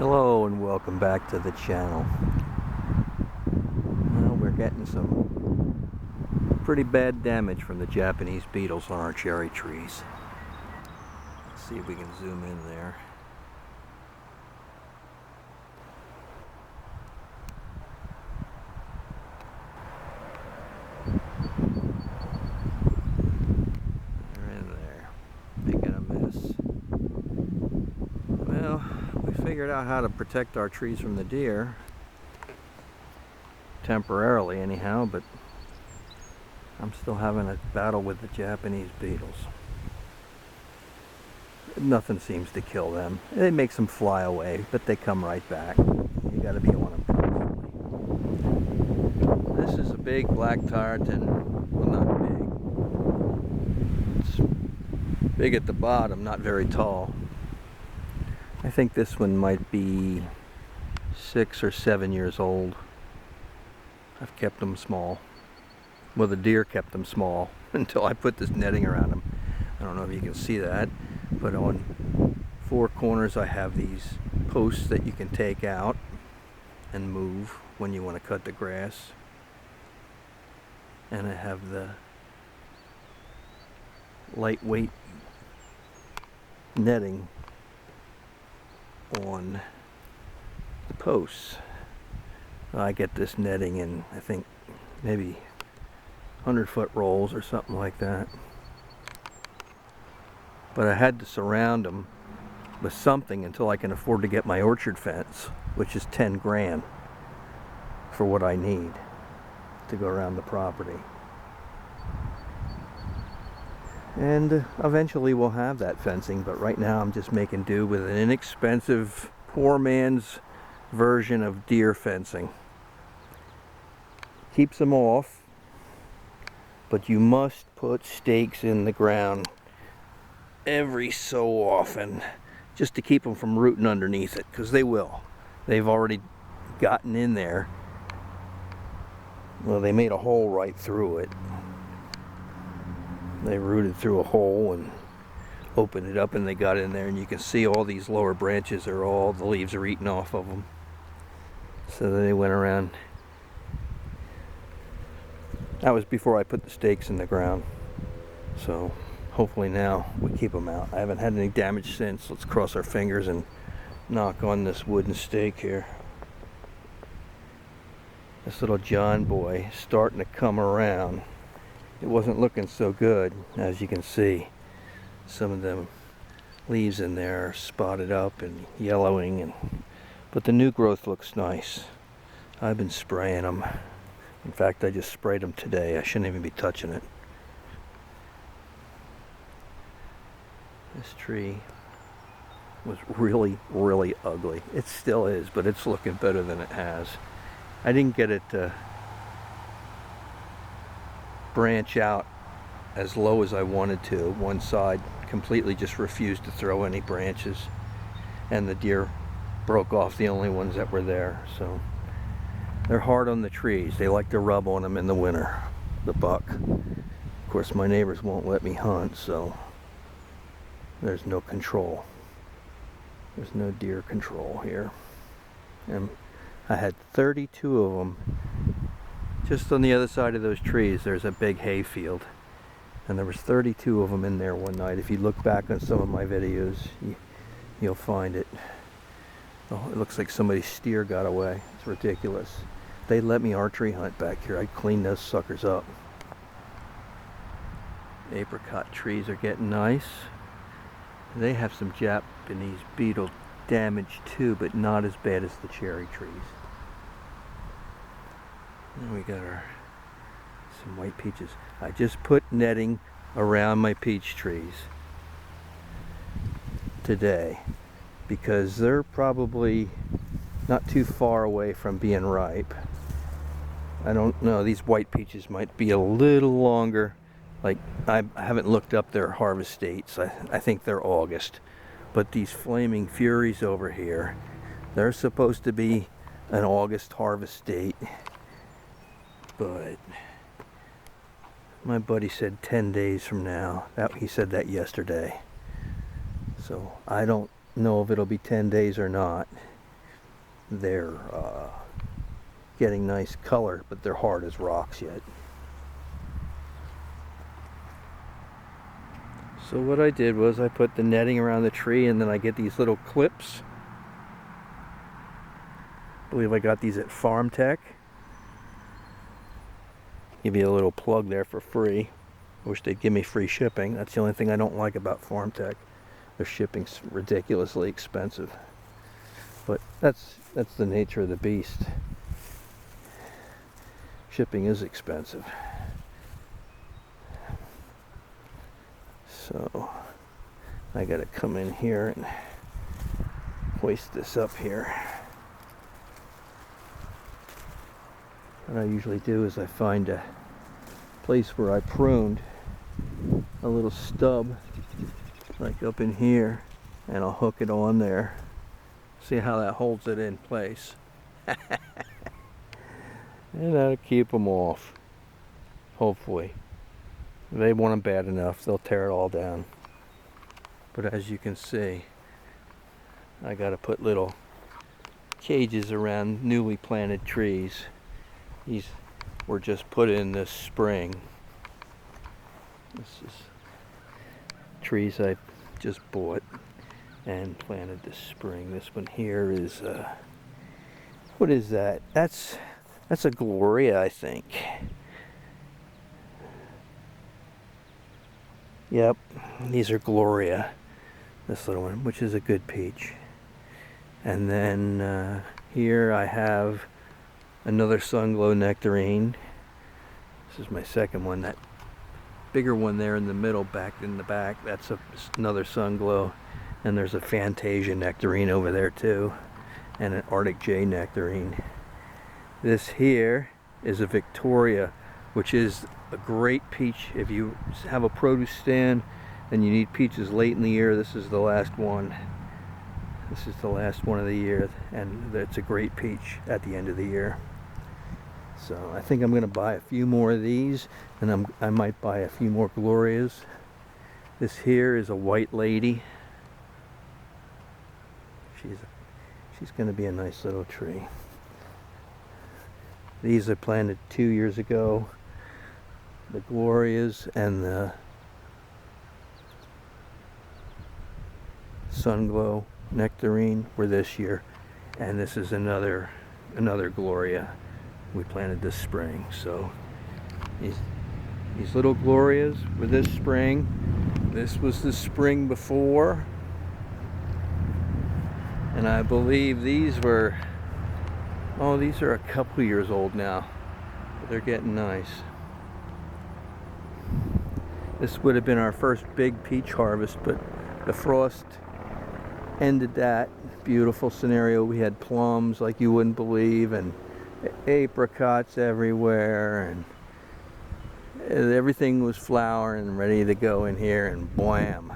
Hello and welcome back to the channel. Well, we're getting some pretty bad damage from the Japanese beetles on our cherry trees. Let's see if we can zoom in there. They're in there, making a mess. Well, we figured out how to protect our trees from the deer. Temporarily anyhow, but I'm still having a battle with the Japanese beetles. Nothing seems to kill them. It makes them fly away, but they come right back. You gotta be on them constantly. This is a big black tarleton. Well, not big. It's big at the bottom, not very tall. I think this one might be 6 or 7 years old. I've kept them small. Well, the deer kept them small until I put this netting around them. I don't know if you can see that, but on 4 corners I have these posts that you can take out and move when you want to cut the grass. And I have the lightweight netting on the posts. I get this netting in, I think, maybe 100-foot rolls or something like that. But I had to surround them with something until I can afford to get my orchard fence, which is 10 grand for what I need to go around the property. And eventually we'll have that fencing, but right now I'm just making do with an inexpensive, poor man's version of deer fencing. Keeps them off, but you must put stakes in the ground every so often just to keep them from rooting underneath it, because they will. They've already gotten in there. Well, they made a hole right through it. They rooted through a hole and opened it up, and they got in there, and you can see all these lower branches are all, the leaves are eaten off of them. So they went around. That was before I put the stakes in the ground. So hopefully now we keep them out. I haven't had any damage since. Let's cross our fingers and knock on this wooden stake here. This little John boy is starting to come around. It wasn't looking so good, as you can see. Some of the leaves in there are spotted up and yellowing, but the new growth looks nice. I've been spraying them. In fact, I just sprayed them today. I shouldn't even be touching it. This tree was really, really ugly. It still is, but it's looking better than it has. I didn't get it to branch out as low as I wanted to. One side completely just refused to throw any branches, and the deer broke off the only ones that were there. So they're hard on the trees. They like to rub on them in the winter, the buck. Of course, my neighbors won't let me hunt, so there's no control. There's no deer control here. And I had 32 of them. Just on the other side of those trees, there's a big hay field. And there was 32 of them in there one night. If you look back on some of my videos, you'll find it. Oh, it looks like somebody's steer got away. It's ridiculous. They let me archery hunt back here. I'd clean those suckers up. Apricot trees are getting nice. They have some Japanese beetle damage too, but not as bad as the cherry trees. And we got some white peaches. I just put netting around my peach trees today because they're probably not too far away from being ripe. I don't know, these white peaches might be a little longer. Like, I haven't looked up their harvest dates. I think they're August. But these Flaming Furies over here, they're supposed to be an August harvest date. But my buddy said 10 days from now. He said that yesterday. So I don't know if it'll be 10 days or not. they're getting nice color, but they're hard as rocks yet. So what I did was I put the netting around the tree, and then I get these little clips. I believe I got these at Farm Tech. Give you a little plug there for free. I wish they'd give me free shipping. That's the only thing I don't like about Farm Tech. Their shipping's ridiculously expensive. But that's the nature of the beast. Shipping is expensive. So I gotta come in here and hoist this up here. What I usually do is I find a place where I pruned a little stub, like up in here, and I'll hook it on there. See how that holds it in place. And that'll keep them off, hopefully. If they want them bad enough, they'll tear it all down. But as you can see, I gotta put little cages around newly planted trees. These were just put in this spring. This is trees I just bought and planted this spring. This one here is what is that? That's a Gloria, I think. Yep, these are Gloria. This little one, which is a good peach. And then here I have another Sunglow nectarine. This is my second one. That bigger one there in the middle, back in the back, that's another Sunglow. And there's a Fantasia nectarine over there too, and an Arctic J nectarine. This here is a Victoria, which is a great peach. If you have a produce stand and you need peaches late in the year, this is the last one. This is the last one of the year, and it's a great peach at the end of the year. So I think I'm going to buy a few more of these, and I might buy a few more Glorias. This here is a White Lady. She's going to be a nice little tree. These I planted 2 years ago. The Glorias and the Sunglow nectarine were this year, and this is another Gloria we planted this spring. So these little Glorias were this spring. This was the spring before, and I believe these were, oh, these are a couple years old now, but they're getting nice. This would have been our first big peach harvest, but the frost ended that beautiful scenario. We had plums like you wouldn't believe, and apricots everywhere, and everything was flowering and ready to go in here, and blam,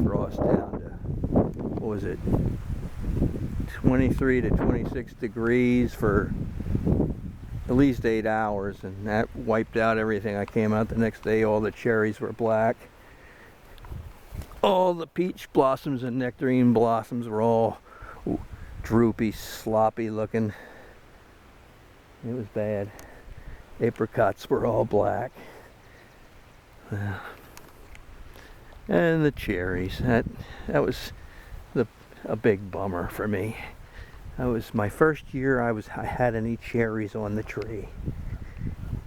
frost down to, what was it, 23 to 26 degrees for at least 8 hours, and that wiped out everything. I came out the next day, all the cherries were black. All the peach blossoms and nectarine blossoms were all droopy, sloppy looking. It was bad. Apricots were all black. And the cherries, that was a big bummer for me. That was my first year I had any cherries on the tree.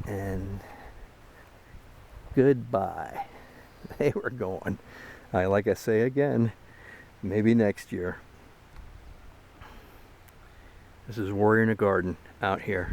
And goodbye. They were gone. Like I say again, maybe next year. This is Warrior in the Garden out here.